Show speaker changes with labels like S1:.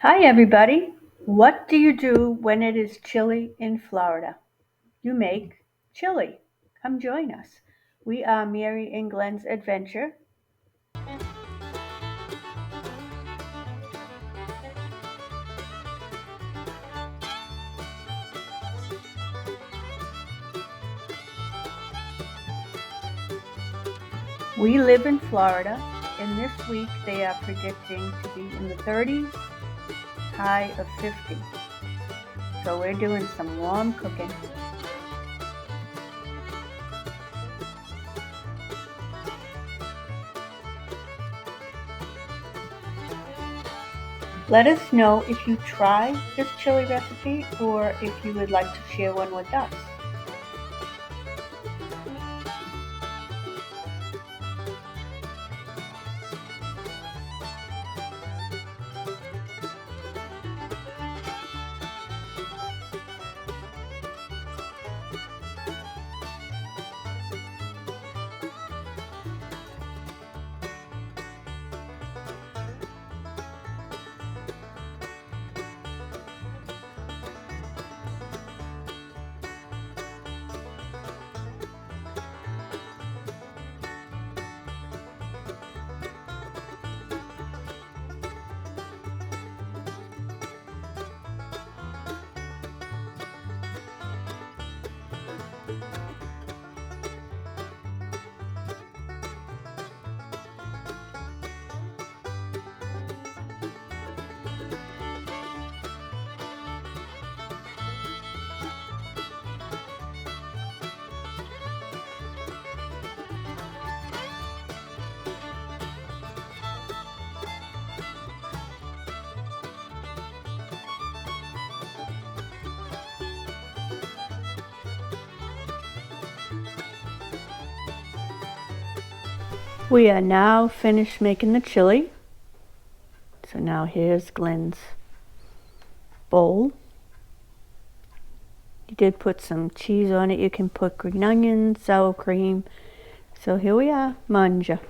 S1: Hi, everybody. What do you do when it is chilly in Florida? You make chili. Come join us. We are Mary and Glenn's Adventure. We live in Florida, and this week they are predicting to be in the 30s, high of 50. So we're doing some warm cooking. Let us know if you try this chili recipe or if you would like to share one with us. We are now finished making the chili. So now here's Glenn's bowl. You did put some cheese on it. You can put green onions, sour cream. So here we are, manja.